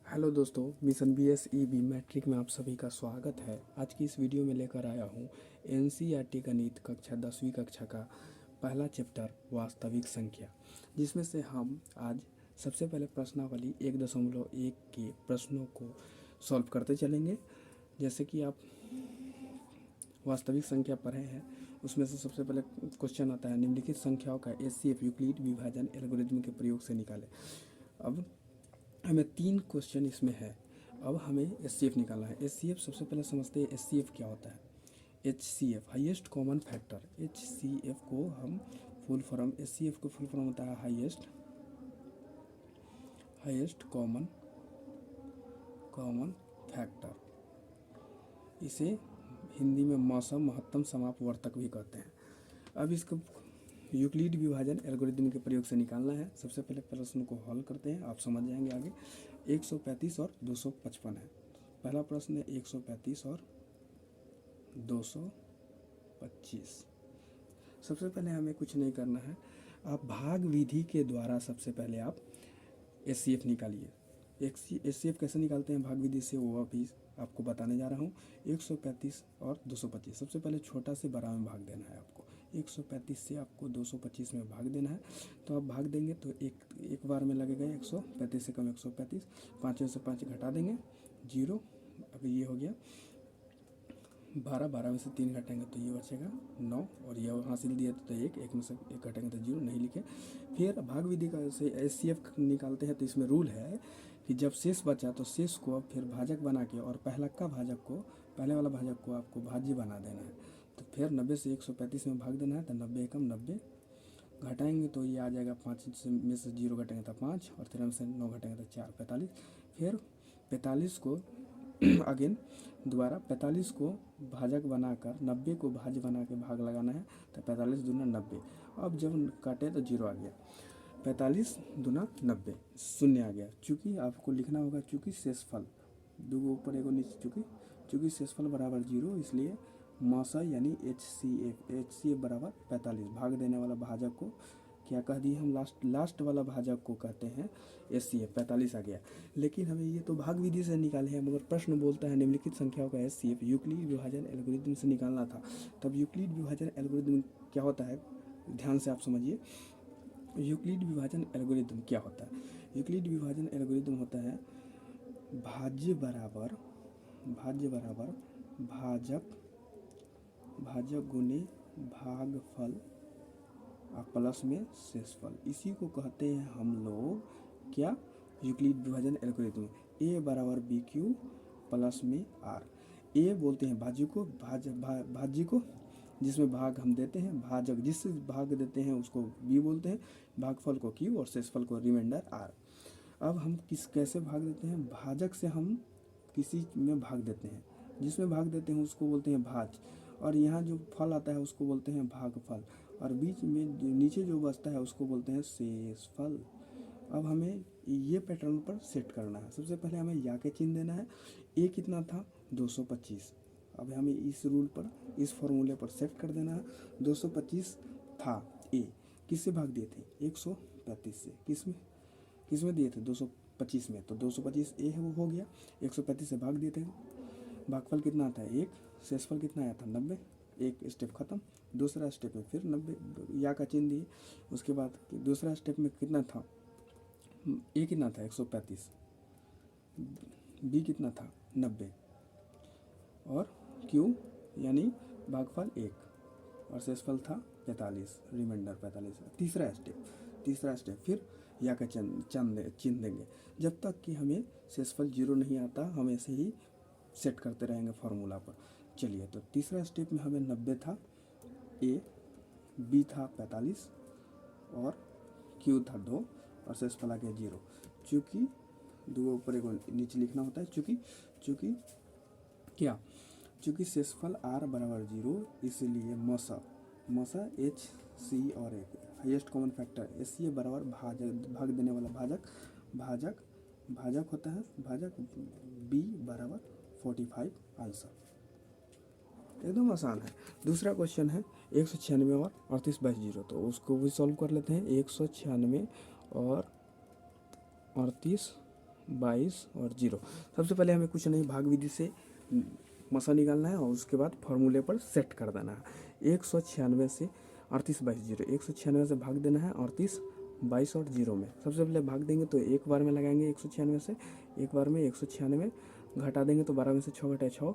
Hello दोस्तों, mission BSEB matric में आप सभी का स्वागत है। आज की इस वीडियो में लेकर आया हूँ NCERT गणित कक्षा 10वीं कक्षा का पहला चैप्टर वास्तविक संख्या, जिसमें से हम आज सबसे पहले प्रश्नावली 1.1 के प्रश्नों को सॉल्व करते चलेंगे। जैसे कि आप वास्तविक संख्या पढ़े हैं, उसमें से सबसे पहले क्वेश्चन आता है निम्नलिखित संख्याओं का HCF यूक्लिड विभाजन एल्गोरिथम के प्रयोग से निकालें। अब हमें 3 क्वेश्चन इसमें है। अब हमें HCF निकालना है। HCF सबसे पहले समझते हैं HCF क्या होता है। HCF highest common factor. HCF को हम फुल फॉर्म HCF को फुल फॉर्म होता है हाईएस्ट कॉमन फैक्टर। इसे हिंदी में मौसम महत्तम समापवर्तक भी कहते हैं। अब इसको यूक्लिड विभाजन एल्गोरिथम के प्रयोग से निकालना है। सबसे पहले प्रश्न को हल करते हैं, आप समझ जाएंगे आगे। 135 और 255 है। पहला प्रश्न है 135 और 225। सबसे पहले हमें कुछ नहीं करना है, आप भाग विधि के द्वारा सबसे पहले आप HCF निकालिए। HCF कैसे निकालते हैं भाग विधि से, वो अभी आपको बताने जा रहा हूँ। 135 और 225, सबसे पहले छोटा से बड़ा में भाग देना है आपको। 135 से आपको 225 में भाग देना है। तो आप भाग देंगे तो एक बार में लगेगा 135 से कम 135, 5 में से 5 घटा देंगे 0। अभी ये हो गया 12, 12 में से 3 घटाएंगे तो ये बचेगा 9, और ये हासिल दिया तो 1 में से 1 घटाएंगे तो 0, नहीं लिखे। फिर भाग विधि का से HCF निकालते हैं तो इसमें रूल है कि जब शेष बचा तो शेष को अब फिर भाजक बना के और पहले वाला भाजक को आपको भाज्य बना देना है। तो फिर 90 से 135 में भाग देना है तो 90 एकम 90, घटाएंगे तो ये आ जाएगा 5 में से 0 घटेंगे तो 5, और 13 में से 9 घटेंगे तो 4, 45। फिर 45 को अगेन दोबारा 45 को भाजक बनाकर 90 को भाज्य बना के भाग लगाना है तो 45 दूना 90। अब जब काटे तो 0 आ गया, 45 दूना 90, शून्य आ गया। चूँकि आपको लिखना होगा चूँकि शेषफल दो ऊपर एगो नीचे, चूँकि शेषफल बराबर 0, इसलिए मौसा यानी HCF बराबर 45। भाग देने वाला भाजक को क्या कह दिए हम, लास्ट वाला भाजक को कहते हैं HCF। 45 आ गया। लेकिन हमें ये तो भाग विधि से निकाले हैं, मगर प्रश्न बोलता है निम्नलिखित संख्याओं का HCF यूक्लिड विभाजन एल्गोरिथम से निकालना था। तब यूक्लिड विभाजन एल्गोरिथम क्या होता है, ध्यान से आप समझिए। यूक्लिड विभाजन एल्गोरिथम क्या होता है। यूक्लिड विभाजन एल्गोरिथम होता है भाज्य बराबर भाजक गुने भागफल प्लस में शेषफल। इसी को कहते हैं हम लोग क्या, यूक्लिड विभाजन एल्गोरिथम। A बराबर BQ प्लस में R। A बोलते हैं भाज्य को जिसमें भाग हम देते हैं, भाजक जिससे भाग देते हैं उसको B बोलते हैं, भागफल को Q और शेषफल को रिमाइंडर R। अब हम कैसे भाग देते हैं, भाजक से हम किसी में भाग देते हैं, जिसमें भाग देते हैं उसको बोलते हैं भाज्य, और यहाँ जो फल आता है उसको बोलते हैं भागफल, और बीच में नीचे जो बचता है उसको बोलते हैं शेषफल। अब हमें ये पैटर्न पर सेट करना है। सबसे पहले हमें या के चिन्ह देना है। A कितना था 225। अब हमें इस रूल पर, इस फॉर्मूले पर सेट कर देना है। 225 था A, किससे भाग दिए थे 135 से, किसमें दिए थे 225 में, तो 225 A है वो हो गया। 135 से भाग दिए थे, भागफल कितना आता है 1, शेषफल कितना आया था 90। एक स्टेप खत्म। दूसरा स्टेप में फिर 90 या का चिन्ह दिए। उसके बाद दूसरा स्टेप में कितना था, A कितना था 135, B कितना था 90, और Q यानी भागफल 1 और शेषफल था 45, रिमाइंडर 45। तीसरा स्टेप फिर या का चिन्ह देंगे जब तक कि हमें शेषफल 0 नहीं आता, हम ऐसे ही सेट करते रहेंगे फॉर्मूला पर। चलिए, तो तीसरा स्टेप में हमें 90 था A, B था 45 और Q था 2 और शेषफल आ गया 0। चूँकि दो ऊपर एक नीचे लिखना होता है, चूँकि शेषफल R बराबर 0, इसलिए मौसा HC और एक हाईएस्ट कॉमन फैक्टर HCF बराबर भाग देने वाला भाजक होता है, भाजक B बराबर 45। आंसर एकदम आसान है। दूसरा क्वेश्चन है 196 और 38/0, तो उसको भी सॉल्व कर लेते हैं। 196 और 38 22 और 0। सबसे पहले हमें कुछ नहीं, भाग विधि से मसा निकालना है और उसके बाद फॉर्मूले पर सेट कर देना है। 196 से 38 22 0, 196 से भाग देना है 38 22 और 0 में। सबसे पहले भाग देंगे तो एक बार में लगाएंगे 196 से, एक बार में 196 घटा देंगे तो 12 में से 6 घटाए 6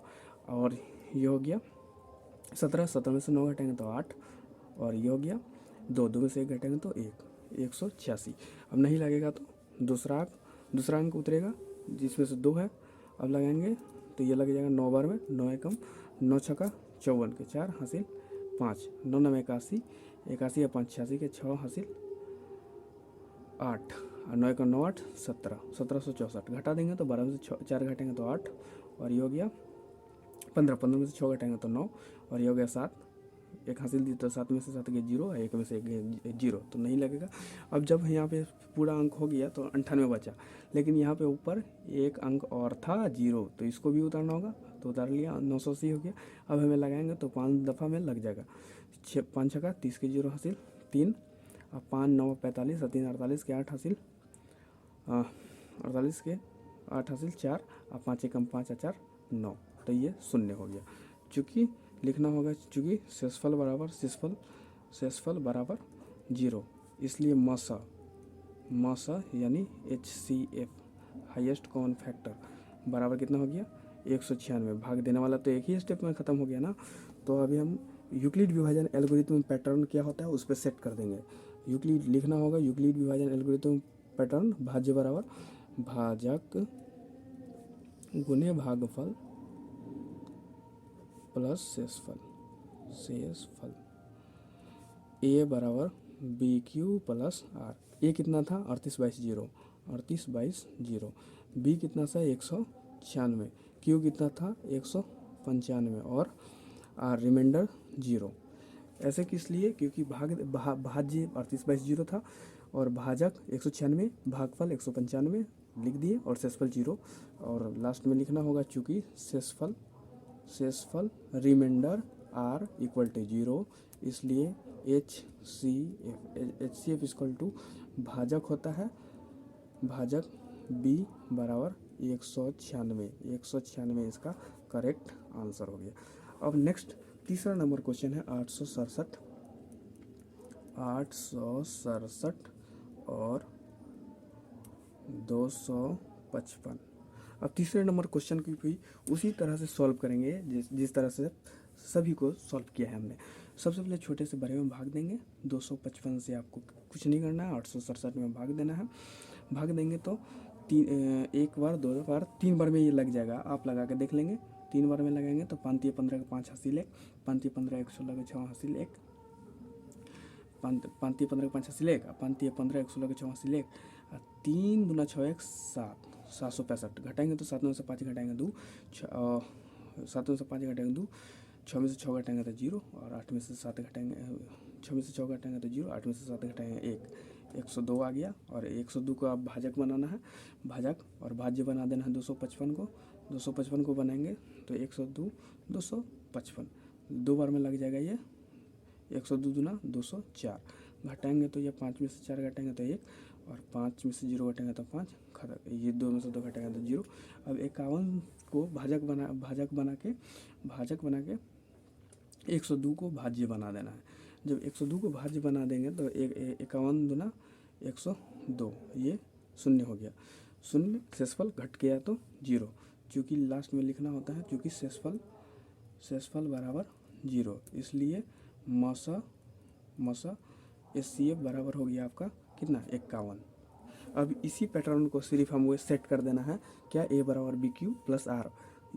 और ये हो गया 17, 17 में से 9 घटाएंगे तो 8 और ये हो गया 2, 2 में से 1 घटाएंगे तो 1, 186। अब नहीं लगेगा तो दूसरा अंक उतरेगा जिसमें से 2 है, अब लगाएंगे तो ये लग जाएगा 9 बार में, 9 एकम 9 छक्का 54 के 4 हासिल 5, 9 9 81, 81 या 5 86 के 6 हासिल 8 और 9 एकम 9 8 17, 1764 घटा देंगे तो 12 में से 4 घटाएंगे तो 8 और ये हो गया 15, 15 में से 6 घटाएंगे तो 9 और ये हो गया 7, एक हासिल दी तो 7 में से 7 गए 0, 1 में से 1 गए 0 तो नहीं लगेगा। अब जब यहाँ पे पूरा अंक हो गया तो 98 बचा, लेकिन यहाँ पे ऊपर एक अंक और था 0 तो इसको भी उतारना होगा तो उतार लिया, 980 हो गया। अब हमें लगाएंगे तो 5 दफ़ा में लग जाएगा, 5 छक्का 30 के 0 हासिल 3, अब 5 9 45 और 3 48 के 8 हासिल 48 के 8 हासिल 4 और 5 एकम 5 और 4 9 तो ये 0 हो गया। चूँकि लिखना होगा चूँकि शेषफल बराबर 0, इसलिए मसा यानी HCF हाईएस्ट कॉमन फैक्टर बराबर कितना हो गया 196। भाग देने वाला तो एक ही स्टेप में ख़त्म हो गया ना। तो अभी हम यूक्लिड विभाजन एल्गोरिथम पैटर्न क्या होता है उस पर सेट कर देंगे। यूक्लिड लिखना होगा, यूक्लिड विभाजन एल्गोरिथम पैटर्न भाज्य बराबर भाजक गुने भागफल प्लस शेषफल ए बराबर BQ प्लस आर। ए कितना था 38 22 0, 38 22 0। बी कितना था 196, क्यू कितना था 195 और आर रिमाइंडर 0। ऐसे किस लिए, क्योंकि भाज्य 38 22 0 था और भाजक 196, भागफल 195 लिख दिए और शेषफल 0 और लास्ट में लिखना होगा चूँकि शेषफल रिमाइंडर आर इक्वल टू 0, इसलिए HCF इक्वल टू भाजक होता है, भाजक B बराबर 196 इसका करेक्ट आंसर हो गया। अब नेक्स्ट तीसरा नंबर क्वेश्चन है 867 और 255। अब तीसरे नंबर क्वेश्चन की भी उसी तरह से सॉल्व करेंगे जिस तरह से सभी को सॉल्व किया है हमने। सबसे पहले छोटे से बड़े में भाग देंगे, 255 से आपको कुछ नहीं करना है, 867 में भाग देना है। भाग देंगे तो एक बार 2 बार 3 बार में ये लग जाएगा, आप लगा के देख लेंगे। 3 बार में लगाएंगे तो 5 15 का 5 हासिल 1, 5 15 116 का 6 हासिल 1, 5 15 का 5 हासिल 1, 5 15 116 का 6 हासिल 1, 3 दूना 6 1 7, 765 घटाएंगे तो 7 में से 5 घटाएंगे 2, 7 में से 5 घटाएंगे 2, 6 में से 6 घटाएंगे तो 0 और 8 में से 7 घटाएंगे, 6 में से 6 घटाएंगे तो 0, 8 में से 7 घटाएंगे 1, 102 आ गया। और 102 को आप भाजक बनाना है, भाजक और भाज्य बना देना है 255 को बनाएंगे तो 102 255 2 बार में लग जाएगा ये 102 दूना 204, घटाएंगे तो ये 5 में से 4 घटाएंगे तो 1 और 5 में से 0 घटाएंगे तो 5, ये 2 में से 2 घटाएंगे तो 0। अब 51 को भाजक बना के 102 को भाज्य बना देना है। जब 102 को भाज्य बना देंगे तो 51 दूना 102, ये 0 हो गया, 0 शेषफल घट गया तो 0, क्योंकि लास्ट में लिखना होता है क्योंकि शेषफल बराबर 0, इसलिए मसा HCF बराबर हो गया आपका कितना 51। अब इसी पैटर्न को सिर्फ हम वो सेट कर देना है, क्या A बराबर BQ प्लस R,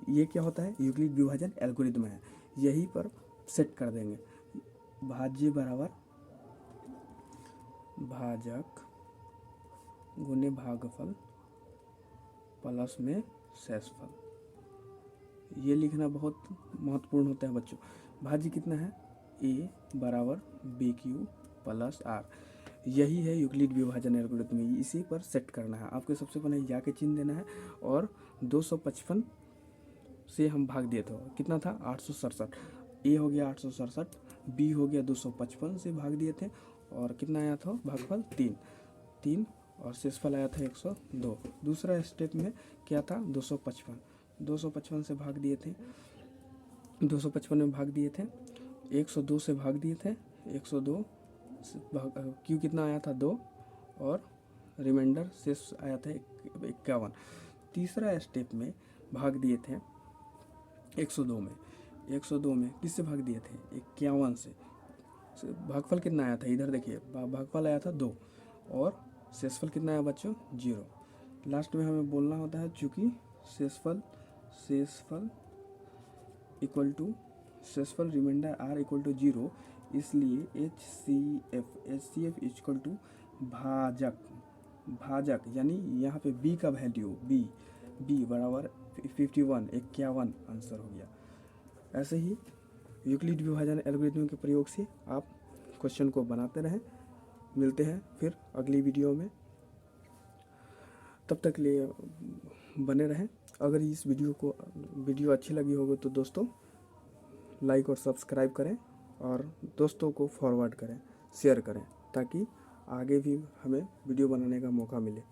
ये क्या होता है यूक्लिड विभाजन एल्गोरिथम है, यही पर सेट कर देंगे। भाज्य बराबर भाजक गुने भागफल प्लस में शेषफल, ये लिखना बहुत महत्वपूर्ण होता है बच्चों। भाज्य कितना है A बराबर BQ प्लस R, यही है यूक्लिड विभाजन एल्गोरिथम, इसी पर सेट करना है। आपको सबसे पहले या के चिन्ह देना है और 255 से हम भाग दिए थे, कितना था 867, A हो गया 867, B हो गया 255 से भाग दिए थे और कितना आया था भागफल 3 और शेषफल आया था 102। दूसरा स्टेप में क्या था, 255। 255 से भाग दिए थे, 255 में भाग दिए थे, 102 से भाग दिए थे, 102 से भाग, क्यों कितना आया था 2, और रिमाइंडर शेष आया था 51। तीसरा स्टेप में भाग दिए थे 102 में, 102 में किससे भाग दिए थे, 51 से। भागफल कितना आया था, इधर देखिए, भागफल आया था 2, और शेषफल कितना आया बच्चों, 0। लास्ट में हमें बोलना होता है, चूँकि शेषफल इक्वल टू शेषफल रिमाइंडर आर इक्वल टू 0, इसलिए HCF इक्वल टू भाजक, यानी यहाँ पे b का वैल्यू b बराबर 51, 51 आंसर हो गया। ऐसे ही यूक्लिड विभाजन एल्गोरिथम के प्रयोग से आप क्वेश्चन को बनाते रहें। मिलते हैं फिर अगली वीडियो में, तब तक लिए बने रहें। अगर इस वीडियो अच्छी लगी होगी तो दोस्तों लाइक और सब्सक्राइब करें, और दोस्तों को फॉरवर्ड करें, शेयर करें, ताकि आगे भी हमें वीडियो बनाने का मौका मिले।